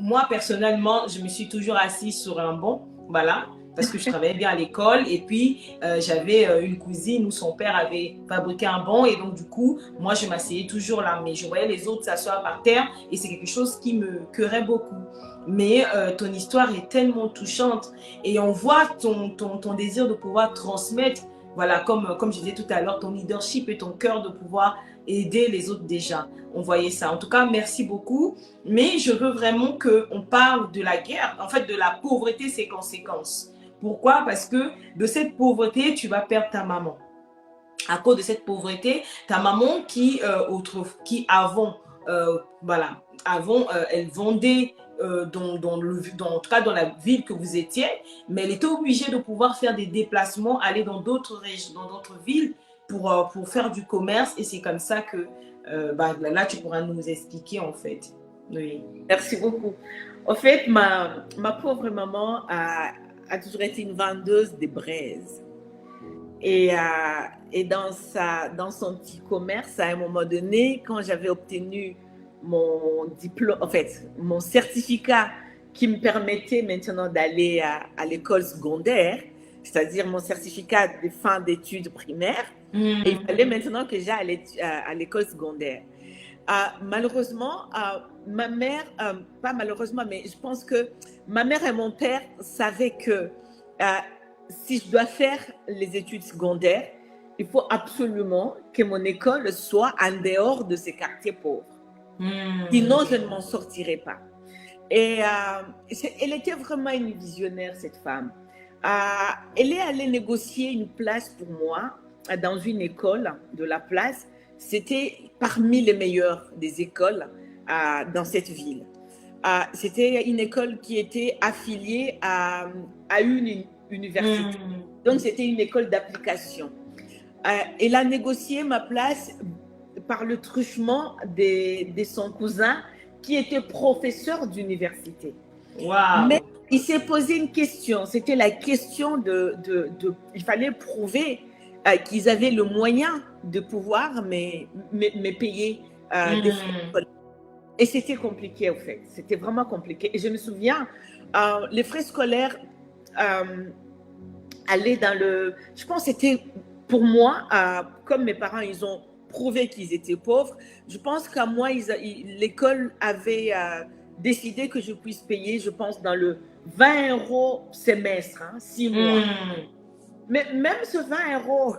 moi, personnellement, je me suis toujours assise sur un banc, voilà, parce que je travaillais bien à l'école. Et puis, j'avais une cousine où son père avait fabriqué un banc. Et donc, du coup, moi, je m'asseyais toujours là. Mais je voyais les autres s'asseoir par terre. Et c'est quelque chose qui me cœurait beaucoup. Mais ton histoire est tellement touchante. Et on voit ton désir de pouvoir transmettre, voilà, comme je disais tout à l'heure, ton leadership et ton cœur de pouvoir aider les autres déjà. On voyait ça. En tout cas, merci beaucoup. Mais je veux vraiment qu'on parle de la guerre, en fait, de la pauvreté, ses conséquences. Pourquoi? Parce que de cette pauvreté, tu vas perdre ta maman. À cause de cette pauvreté, ta maman qui avant, voilà, avant, elle vendait en tout cas dans la ville que vous étiez, mais elle était obligée de pouvoir faire des déplacements, aller dans d'autres régions, dans d'autres villes pour faire du commerce. Et c'est comme ça que là, tu pourras nous expliquer en fait. Oui. Merci beaucoup. En fait, ma pauvre maman a toujours été une vendeuse de braises. Et dans son petit commerce, à un moment donné, quand j'avais obtenu mon diplôme, en fait, mon certificat qui me permettait maintenant d'aller à l'école secondaire, c'est-à-dire mon certificat de fin d'études primaires, et il fallait maintenant que j'aille à l'école secondaire. Malheureusement, ma mère, pas malheureusement, mais je pense que ma mère et mon père savaient que si je dois faire les études secondaires, il faut absolument que mon école soit en dehors de ces quartiers pauvres. Sinon, je ne m'en sortirai pas. Et elle était vraiment une visionnaire, cette femme. Elle est allée négocier une place pour moi dans une école de la place. C'était parmi les meilleures des écoles dans cette ville. C'était une école qui était affiliée à une université. Donc, c'était une école d'application. Elle a négocié ma place par le truchement de son cousin qui était professeur d'université. Wow. Mais il s'est posé une question. C'était la question il fallait prouver qu'ils avaient le moyen de pouvoir me payer des frais. Et c'était compliqué, en fait. C'était vraiment compliqué. Et je me souviens, les frais scolaires allaient dans le... Je pense que c'était, pour moi, comme mes parents, ils ont prouvé qu'ils étaient pauvres, je pense qu'à moi, l'école avait décidé que je puisse payer, je pense, dans le 20 € semestre, 6 mois. Mais même ce 20 €,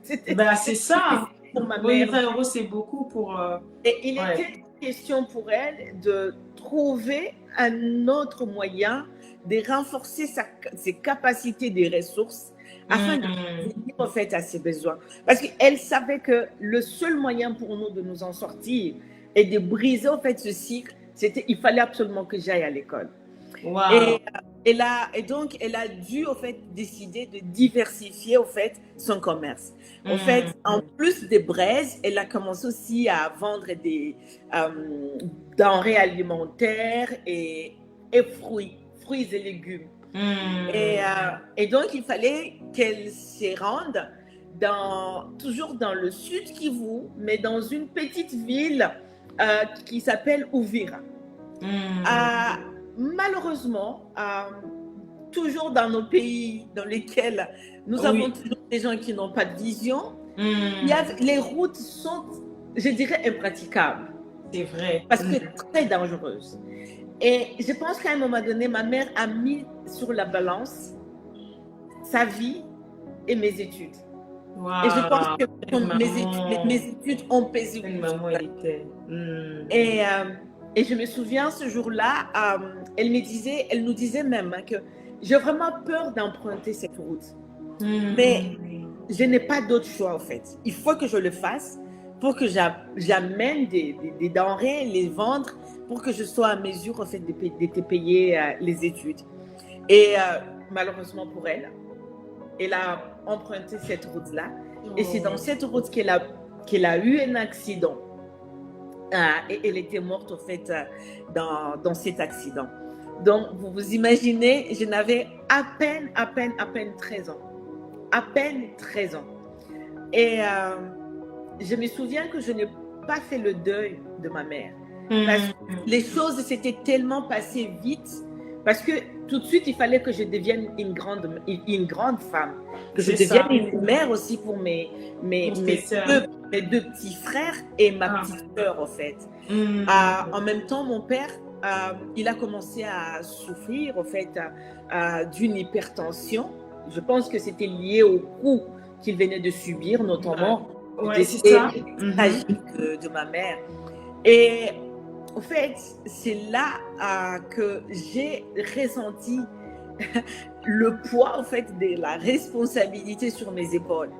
c'était c'est ça. pour ma Oui, mère. 20 € c'est beaucoup pour... Et il était question pour elle de trouver un autre moyen de renforcer ses capacités de ressources afin de venir en fait à ses besoins. Parce qu'elle savait que le seul moyen pour nous de nous en sortir et de briser en fait ce cycle, c'était il fallait absolument que j'aille à l'école. Wow. Et donc, elle a dû, en fait, décider de diversifier, en fait, son commerce. En fait, en plus des braises, elle a commencé aussi à vendre des denrées alimentaires et fruits et légumes. Et donc, il fallait qu'elle se rende toujours dans le sud Kivu, mais dans une petite ville qui s'appelle Uvira. Malheureusement, toujours dans nos pays dans lesquels nous avons toujours des gens qui n'ont pas de vision, les routes sont, je dirais, impraticables. C'est vrai. Parce que très dangereuses. Et je pense qu'à un moment donné, ma mère a mis sur la balance sa vie et mes études. Wow. Et je pense que mes études ont pesé. Maman était. Et je me souviens ce jour-là, elle nous disait même que j'ai vraiment peur d'emprunter cette route. Mais je n'ai pas d'autre choix en fait. Il faut que je le fasse pour que j'amène des denrées, les vendre, pour que je sois à mesure en fait de te payer les études. Et malheureusement pour elle, elle a emprunté cette route-là. Et c'est dans cette route qu'elle a eu un accident. Et elle était morte en fait dans cet accident. Donc vous vous imaginez, je n'avais à peine 13 ans. À peine 13 ans. Et je me souviens que je n'ai pas fait le deuil de ma mère. Parce que les choses s'étaient tellement passées vite. Parce que tout de suite, il fallait que je devienne une grande femme. Que je devienne une mère aussi pour mes deux petits frères et ma petite sœur, en fait. En même temps, mon père, il a commencé à souffrir, en fait, d'une hypertension. Je pense que c'était lié au coup qu'il venait de subir, notamment le décès tragique de ma mère. Et en fait, c'est là que j'ai ressenti le poids, en fait, de la responsabilité sur mes épaules.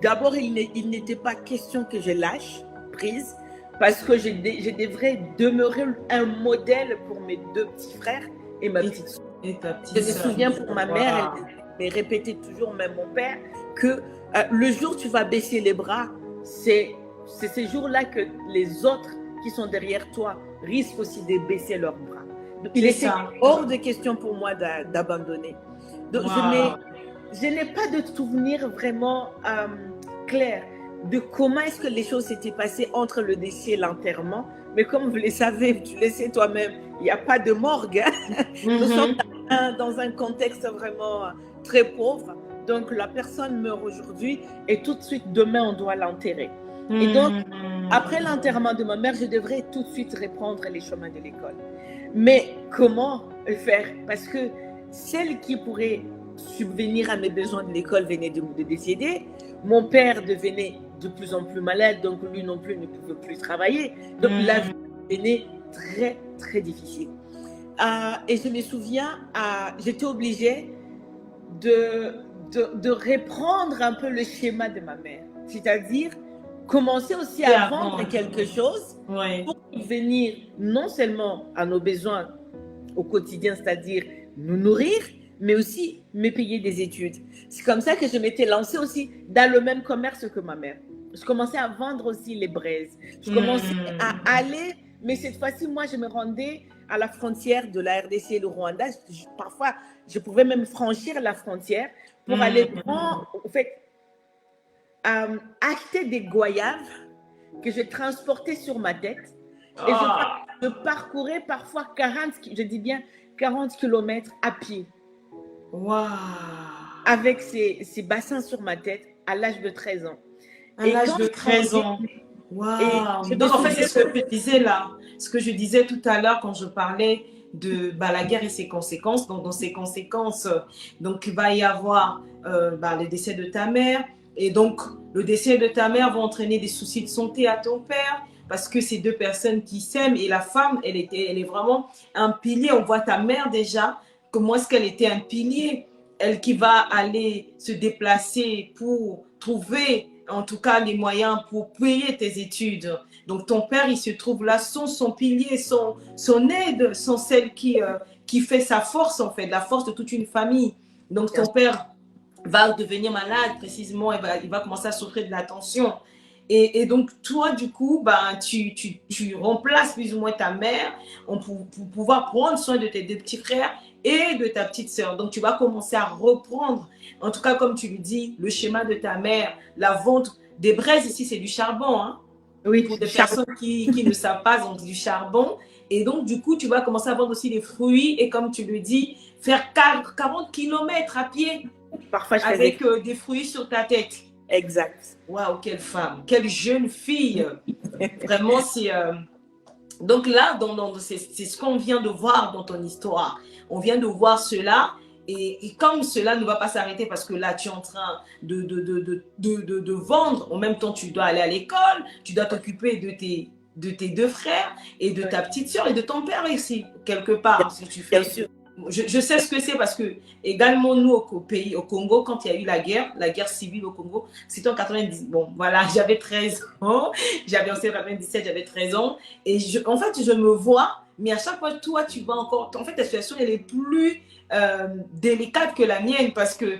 D'abord, il n'était pas question que je lâche prise, parce que je devrais demeurer un modèle pour mes deux petits frères et ma petite soeur. Je me souviens pour ma mère, elle me répétait toujours, même mon père, que le jour où tu vas baisser les bras, c'est ces jours-là que les autres qui sont derrière toi risquent aussi de baisser leurs bras. Donc, il était hors de question pour moi d'abandonner. Donc, je n'ai pas de souvenir vraiment clair de comment est-ce que les choses s'étaient passées entre le décès et l'enterrement. Mais comme vous le savez, tu le sais toi-même, il n'y a pas de morgue. Nous sommes dans un contexte vraiment très pauvre. Donc, la personne meurt aujourd'hui et tout de suite, demain, on doit l'enterrer. Et donc, après l'enterrement de ma mère, je devrais tout de suite reprendre les chemins de l'école. Mais comment faire? Parce que celle qui pourrait subvenir à mes besoins de l'école venait de décéder. Mon père devenait de plus en plus malade, donc lui non plus ne pouvait plus travailler. Donc la vie devenait très, très difficile. Et je me souviens, j'étais obligée de reprendre un peu le schéma de ma mère. C'est-à-dire commencer aussi à vendre quelque chose pour venir non seulement à nos besoins au quotidien, c'est-à-dire nous nourrir, mais aussi me payer des études. C'est comme ça que je m'étais lancée aussi dans le même commerce que ma mère. Je commençais à vendre aussi les braises. Je commençais à aller, mais cette fois-ci, moi, je me rendais à la frontière de la RDC et le Rwanda. Parfois, je pouvais même franchir la frontière pour aller prendre, en fait, acheter des goyaves que je transportais sur ma tête. Et je parcourais parfois 40 kilomètres à pied. Avec ces bassins sur ma tête à l'âge de 13 ans. À l'âge de 13 ans. Donc, en fait, c'est ce que je disais là. Ce que je disais tout à l'heure quand je parlais de la guerre et ses conséquences. Donc, dans ces conséquences, donc, il va y avoir le décès de ta mère. Et donc, le décès de ta mère va entraîner des soucis de santé à ton père. Parce que c'est deux personnes qui s'aiment. Et la femme, elle est vraiment un pilier. On voit ta mère déjà. Comment est-ce qu'elle était un pilier? Elle qui va aller se déplacer pour trouver, en tout cas, les moyens pour payer tes études. Donc, ton père, il se trouve là sans son pilier, son aide, sans celle qui fait sa force, en fait, la force de toute une famille. Donc, ton père va devenir malade, précisément, il va commencer à souffrir de la tension. Et donc, toi, du coup, tu remplaces plus ou moins ta mère pour pouvoir prendre soin de tes deux petits frères et de ta petite sœur. Donc, tu vas commencer à reprendre, en tout cas, comme tu le dis, le schéma de ta mère, la vente des braises. Ici, c'est du charbon. Hein? Oui, pour des personnes qui ne savent pas, donc du charbon. Et donc, du coup, tu vas commencer à vendre aussi des fruits et, comme tu le dis, faire 40 km à pied. Parfois, je avec des fruits sur ta tête. Exact. Waouh, quelle femme, quelle jeune fille. Vraiment, c'est... Donc là, c'est ce qu'on vient de voir dans ton histoire. On vient de voir cela. Et comme cela ne va pas s'arrêter parce que là, tu es en train de vendre. En même temps, tu dois aller à l'école. Tu dois t'occuper de tes deux frères et de ta petite soeur et de ton père ici, quelque part. Si tu fais... Je sais ce que c'est parce que également nous au pays, au Congo, quand il y a eu la guerre civile au Congo, c'était en 90. Bon, voilà, j'avais 13 ans. J'avais en 97, j'avais 13 ans. Et en fait, je me vois, mais à chaque fois, toi, tu vas encore... En fait, ta situation, elle est plus délicate que la mienne parce que,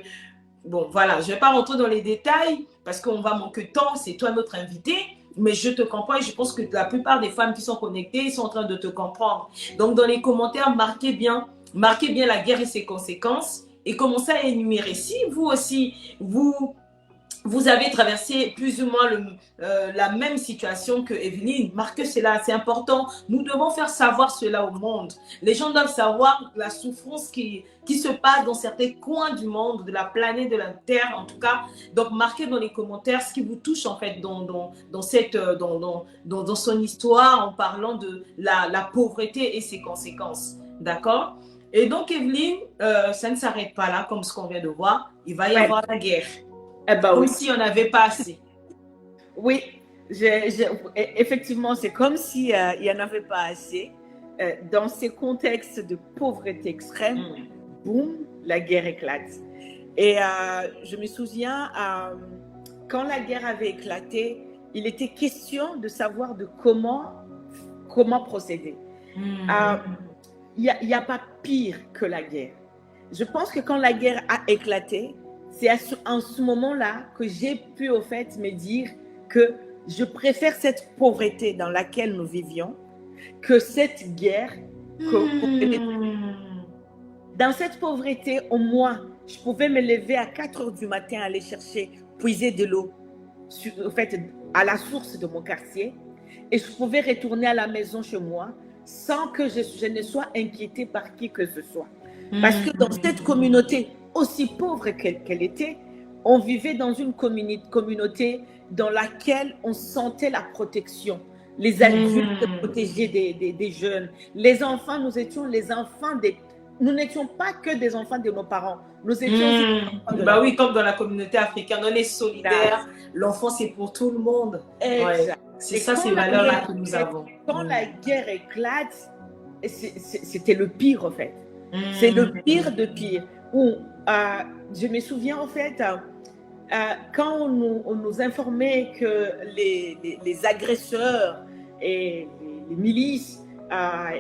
bon, voilà, je ne vais pas rentrer dans les détails parce qu'on va manquer de temps. C'est toi notre invité. Mais je te comprends et je pense que la plupart des femmes qui sont connectées sont en train de te comprendre. Donc, dans les commentaires, marquez bien la guerre et ses conséquences et commencez à énumérer. Si vous aussi, vous vous avez traversé plus ou moins la même situation que Evelyne. Marquez cela, c'est important. Nous devons faire savoir cela au monde. Les gens doivent savoir la souffrance qui se passe dans certains coins du monde, de la planète, de la Terre en tout cas. Donc, marquez dans les commentaires ce qui vous touche en fait dans son histoire en parlant de la pauvreté et ses conséquences. D'accord? Et donc, Evelyne, ça ne s'arrête pas là, comme ce qu'on vient de voir. Il va y avoir la guerre. Eh ben, Comme oui. si on n'avait pas assez. Oui, effectivement, c'est comme s'il n'y en avait pas assez. Dans ces contextes de pauvreté extrême, boum, la guerre éclate. Et je me souviens, quand la guerre avait éclaté, il était question de savoir de comment procéder. Il n'y a pas pire que la guerre. Je pense que quand la guerre a éclaté, c'est en ce moment-là que j'ai pu au fait me dire que je préfère cette pauvreté dans laquelle nous vivions que cette guerre. Dans cette pauvreté, au moins, je pouvais me lever à 4 heures du matin, aller chercher, puiser de l'eau en fait, à la source de mon quartier, et je pouvais retourner à la maison chez moi sans que je ne sois inquiétée par qui que ce soit. Parce que dans cette communauté, aussi pauvre qu'elle était, on vivait dans une communauté dans laquelle on sentait la protection. Les adultes protégeaient des jeunes. Les enfants, nous étions les enfants nous n'étions pas que des enfants de nos parents. Nous étions oui, comme dans la communauté africaine, on est solidaire. L'enfant, c'est pour tout le monde. Exact. C'est ça, ces valeurs-là que nous avons. Quand la guerre éclate, c'était le pire, en fait. C'est le pire de pire. Je me souviens, en fait, quand on nous informait que les agresseurs et les milices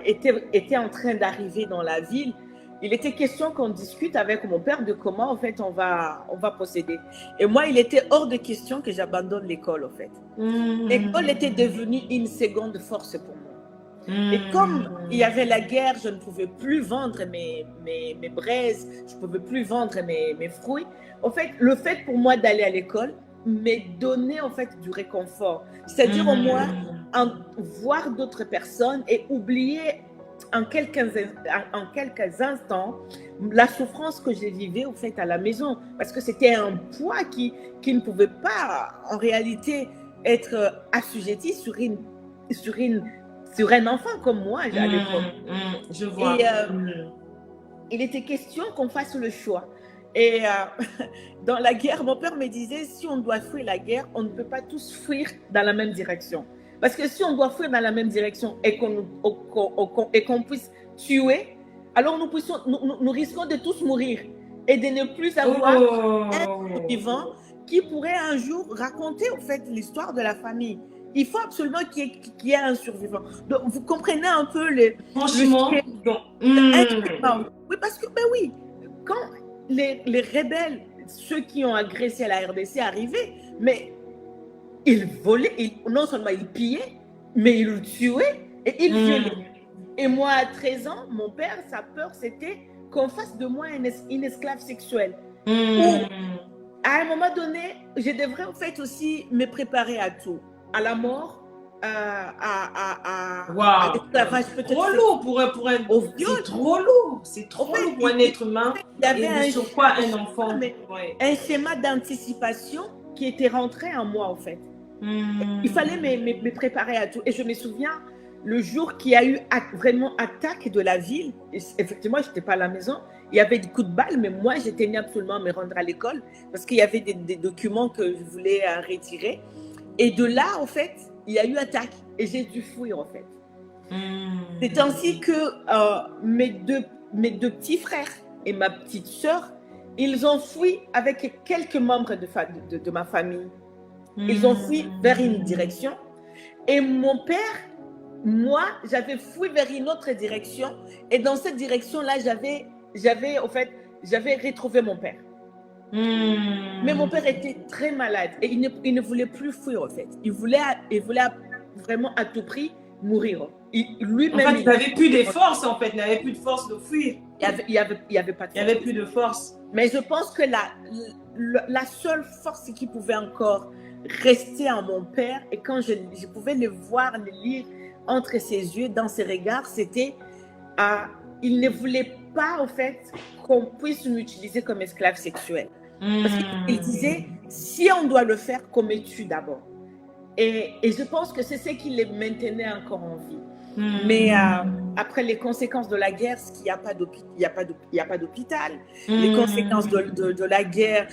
étaient en train d'arriver dans la ville, il était question qu'on discute avec mon père de comment, en fait, on va procéder. Et moi, il était hors de question que j'abandonne l'école, en fait. L'école était devenue une seconde force pour moi. Et comme il y avait la guerre, je ne pouvais plus vendre mes braises, je ne pouvais plus vendre mes fruits. En fait, le fait pour moi d'aller à l'école me donnait en fait du réconfort. C'est-à-dire au moins voir d'autres personnes et oublier en quelques instants la souffrance que j'ai vivais en fait à la maison. Parce que c'était un poids qui ne pouvait pas en réalité être assujetti sur un enfant comme moi à l'époque. Je vois. Et il était question qu'on fasse le choix. Et dans la guerre, mon père me disait, si on doit fuir la guerre, on ne peut pas tous fuir dans la même direction. Parce que si on doit fuir dans la même direction et qu'on puisse tuer, alors nous risquons de tous mourir et de ne plus avoir un vivant qui pourrait un jour raconter en fait l'histoire de la famille. Il faut absolument qu'il y ait un survivant. Donc, vous comprenez un peu Franchement, oui, parce que, ben oui, quand les rebelles, ceux qui ont agressé la RDC arrivaient, mais ils volaient, non seulement ils pillaient, mais ils tuaient et ils violaient. Et moi, à 13 ans, mon père, sa peur, c'était qu'on fasse de moi une esclave sexuelle. Ou, à un moment donné, je devrais en fait aussi me préparer à tout. À la mort, à l'esclavage peut-être. Trop lourd pour un au viol. C'est trop lourd. C'est trop lourd pour un être humain. Il y avait sur quoi un enfant. Un schéma d'anticipation qui était rentré en moi en fait. Il fallait me préparer à tout. Et je me souviens, le jour qu'il y a eu vraiment attaque de la ville, effectivement, je n'étais pas à la maison, il y avait des coups de balle, mais moi, je tenais absolument à me rendre à l'école parce qu'il y avait des documents que je voulais retirer. Et de là, en fait, il y a eu attaque et j'ai dû fuir, en fait. C'est ainsi que mes deux petits frères et ma petite sœur, ils ont fui avec quelques membres de ma famille. Ils ont fui vers une direction. Et mon père, moi, j'avais fui vers une autre direction. Et dans cette direction-là, j'avais retrouvé mon père. Mais mon père était très malade et il ne voulait plus fuir en fait. Il voulait vraiment à tout prix mourir. Lui-même. En fait, il n'avait plus de force en fait. Il n'avait plus de force de fuir. Il y avait pas de force. Il n'y avait plus de force. Mais je pense que la seule force qui pouvait encore rester en mon père, et quand je pouvais le voir, le lire entre ses yeux, dans ses regards, c'était il ne voulait pas, en fait, qu'on puisse m'utiliser comme esclave sexuelle. Parce qu'il disait, si on doit le faire, commets-tu d'abord. Et je pense que c'est ce qui les maintenait encore en vie. Mais après les conséquences de la guerre, il n'y a pas d'hôpital, les conséquences de la guerre,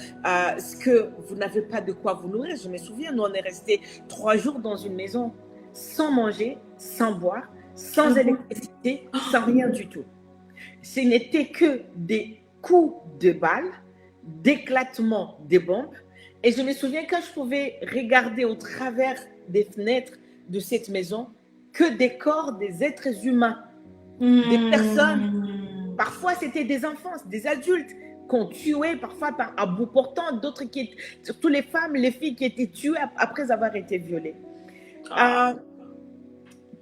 ce que vous n'avez pas de quoi vous nourrir. Je me souviens, nous on est restés 3 jours dans une maison sans manger, sans boire, sans électricité, sans rien du tout. Ce n'était que des coups de balles, d'éclatement des bombes. Et je me souviens quand je pouvais regarder au travers des fenêtres de cette maison, que des corps, des êtres humains, des personnes. Parfois, c'était des enfants, des adultes qu'on tuait, parfois à bout portant, d'autres qui, surtout les femmes, les filles qui étaient tuées après avoir été violées.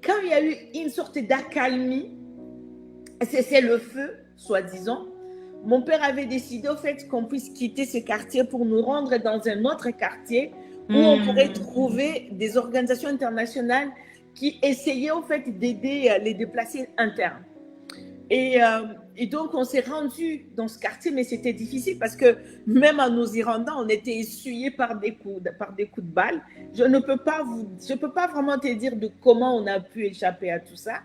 Quand il y a eu une sorte d'accalmie, c'est le feu, soi-disant, mon père avait décidé au fait qu'on puisse quitter ce quartier pour nous rendre dans un autre quartier où on pourrait trouver des organisations internationales qui essayaient au fait d'aider les déplacés internes. Et donc, on s'est rendu dans ce quartier, mais c'était difficile parce que même en nous y rendant, on était essuyés par des coups de balles. Je ne peux pas vraiment te dire de comment on a pu échapper à tout ça.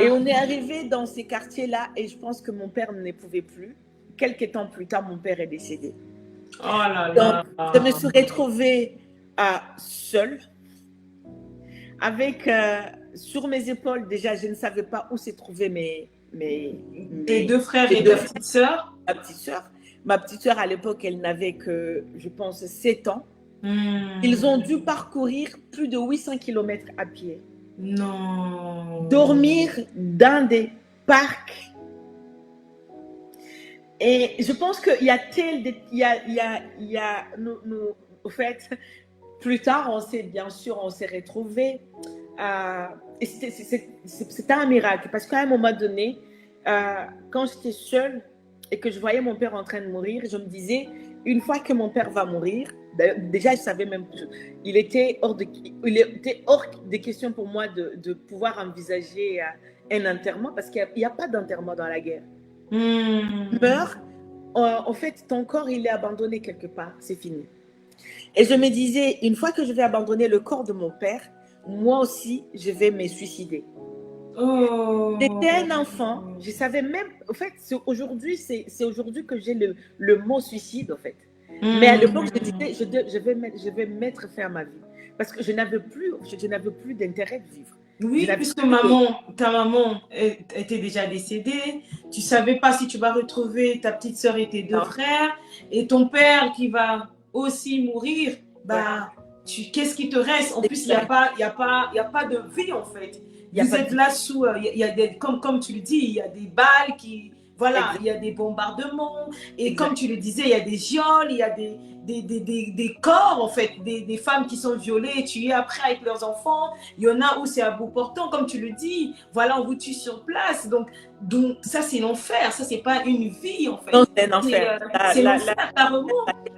Et on est arrivé dans ces quartiers-là et je pense que mon père ne pouvait plus. Quelques temps plus tard, mon père est décédé. Oh là là. Donc, je me suis retrouvée seule, avec sur mes épaules, déjà, je ne savais pas où se trouvaient tes 2 frères et 2 petites sœurs. Ma petite sœur, à l'époque, elle n'avait que, je pense, 7 ans. Ils ont dû parcourir plus de 800 km à pied. Non. Dormir dans des parcs. Et je pense qu'il y a au fait, plus tard, on s'est retrouvés. C'était un miracle parce qu'à un moment donné, quand j'étais seule et que je voyais mon père en train de mourir, je me disais, une fois que mon père va mourir, déjà je savais même, il était hors de question pour moi de pouvoir envisager un enterrement parce qu'il n'y a pas d'enterrement dans la guerre. Tu meurs, en fait, ton corps, il est abandonné quelque part, c'est fini. Et je me disais, une fois que je vais abandonner le corps de mon père, moi aussi, je vais me suicider. J'étais un enfant, je savais même, en fait, c'est aujourd'hui que j'ai le mot suicide, en fait. Mais à l'époque, je disais, je vais mettre fin à ma vie. Parce que je n'avais plus d'intérêt de vivre. Oui, puisque ta maman était déjà décédée, tu ne savais pas si tu vas retrouver ta petite sœur et tes 2 frères, et ton père qui va aussi mourir, qu'est-ce qui te reste? En plus, il n'y a pas de vie, en fait. Vous êtes là sous, comme tu le dis, il y a des balles qui, voilà, il y a des bombardements, et comme tu le disais, il y a des viols, il y a des corps, en fait, des femmes qui sont violées, tuées après avec leurs enfants. Il y en a où c'est à bout portant, comme tu le dis. Voilà, on vous tue sur place. Donc ça, c'est l'enfer. Ça, c'est pas une vie, en fait. Non, c'est l'enfer. C'est l'enfer, carrément.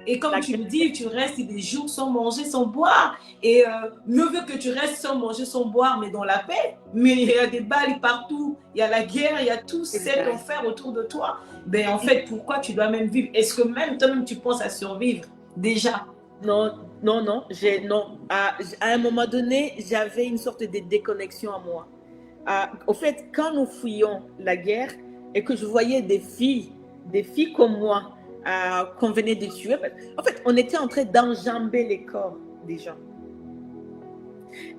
Et comme tu le dis, tu restes des jours sans manger, sans boire. Et mieux vaut que tu restes sans manger, sans boire, mais dans la paix. Mais il y a des balles partout. Il y a la guerre, il y a tout cet enfer autour de toi. Ben, en fait, pourquoi tu dois même vivre? Est-ce que même toi-même, tu penses à survivre déjà? Non. À un moment donné, j'avais une sorte de déconnexion à moi. Au fait, quand nous fuyions la guerre et que je voyais des filles comme moi qu'on venait de tuer, en fait, on était en train d'enjamber les corps des gens.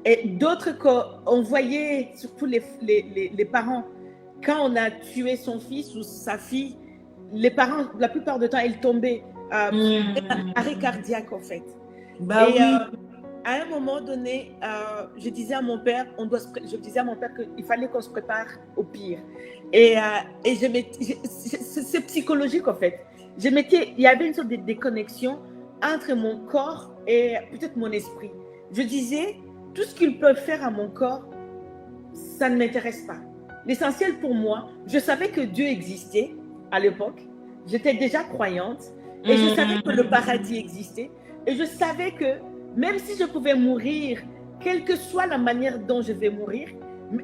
Et d'autres corps, on voyait surtout les parents, quand on a tué son fils ou sa fille, les parents, la plupart du temps, ils tombaient arrêt cardiaque, en fait. À un moment donné, je disais à mon père qu'il fallait qu'on se prépare au pire. Et c'est psychologique, en fait. Il y avait une sorte de déconnexion entre mon corps et peut-être mon esprit. Je disais, tout ce qu'ils peuvent faire à mon corps, ça ne m'intéresse pas. L'essentiel pour moi, je savais que Dieu existait à l'époque. J'étais déjà croyante. Et je savais que le paradis existait. Et je savais que même si je pouvais mourir, quelle que soit la manière dont je vais mourir,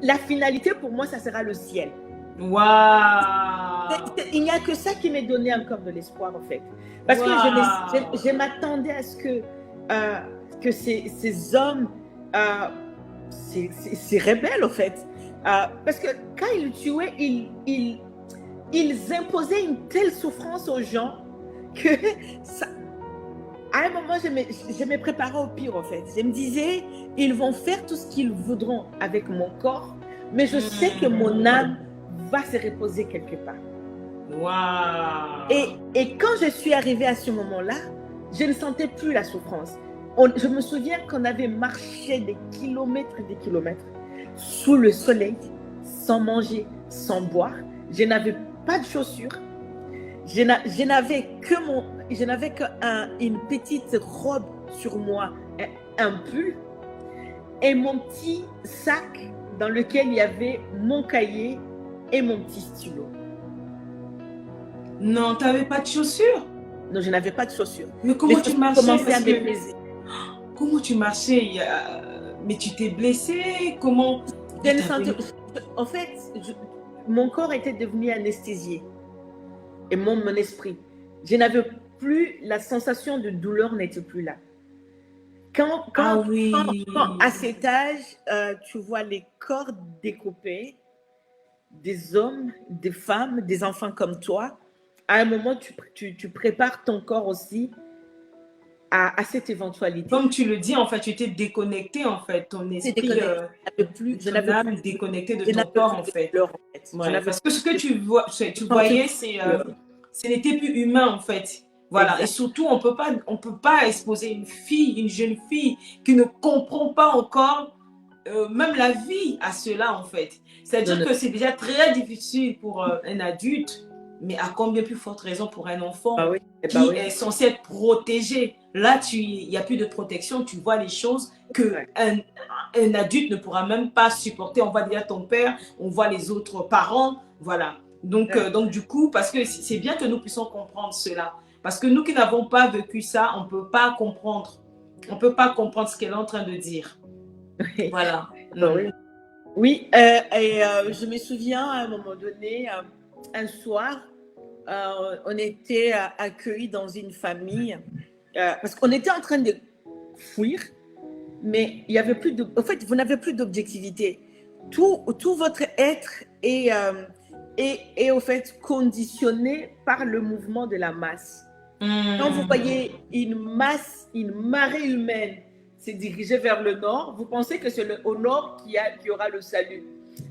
la finalité pour moi, ça sera le ciel. Waouh! Il n'y a que ça qui m'est donné encore de l'espoir, en fait. Parce que je m'attendais à ce que ces hommes, ces rebelles, en fait, parce que quand ils tuaient, ils imposaient une telle souffrance aux gens que ça, à un moment, je me préparais au pire, en fait. Je me disais, ils vont faire tout ce qu'ils voudront avec mon corps, mais je sais que mon âme va se reposer quelque part. Wow. Et quand je suis arrivée à ce moment-là, je ne sentais plus la souffrance. Je me souviens qu'on avait marché des kilomètres et des kilomètres sous le soleil, sans manger, sans boire. Je n'avais pas de chaussures. Je n'avais qu'une petite robe sur moi, un pull, et mon petit sac dans lequel il y avait mon cahier et mon petit stylo. Non, tu n'avais pas de chaussures? Non, je n'avais pas de chaussures. Mais comment tu marchais? Comment tu marchais? Mais tu t'es blessée? Comment? En fait, mon corps était devenu anesthésié. Et mon esprit. Je n'avais plus, la sensation de douleur n'était plus là. Quand à cet âge, tu vois les corps découpés, des hommes, des femmes, des enfants comme toi, à un moment, tu prépares ton corps aussi à cette éventualité. Comme tu le dis, en fait, tu étais déconnecté, en fait, ton esprit, je n'avais plus déconnecté de ton corps, en fait. Ouais, parce que ce que tu voyais, ce n'était plus humain, en fait. Voilà. Exact. Et surtout, on peut pas exposer une jeune fille qui ne comprend pas encore même la vie à cela, en fait. C'est-à-dire que c'est déjà très difficile pour un adulte, mais à combien plus forte raison pour un enfant qui est censé être protégé. Là, il n'y a plus de protection, tu vois les choses qu'un adulte ne pourra même pas supporter. On voit déjà ton père, on voit les autres parents, voilà. Donc du coup, parce que c'est bien que nous puissions comprendre cela. Parce que nous qui n'avons pas vécu ça, on ne peut pas comprendre. On ne peut pas comprendre ce qu'elle est en train de dire. Voilà. Oui, je me souviens à un moment donné, un soir, on était accueillis dans une famille parce qu'on était en train de fuir, mais il y avait plus en fait, vous n'avez plus d'objectivité. Tout votre être est au fait conditionné par le mouvement de la masse. Quand vous voyez une marée humaine s'est dirigée vers le nord, vous pensez que c'est au nord qu'il y aura le salut.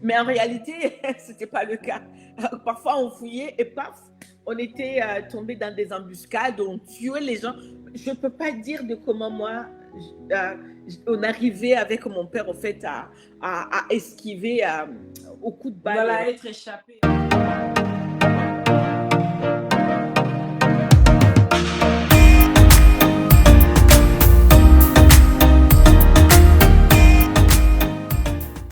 Mais en réalité, ce n'était pas le cas. Parfois, on fouillait et paf, on était tombé dans des embuscades, on tuait les gens. Je ne peux pas dire de comment moi, on arrivait avec mon père, en fait, à esquiver au coup de balle. Voilà, être échappé.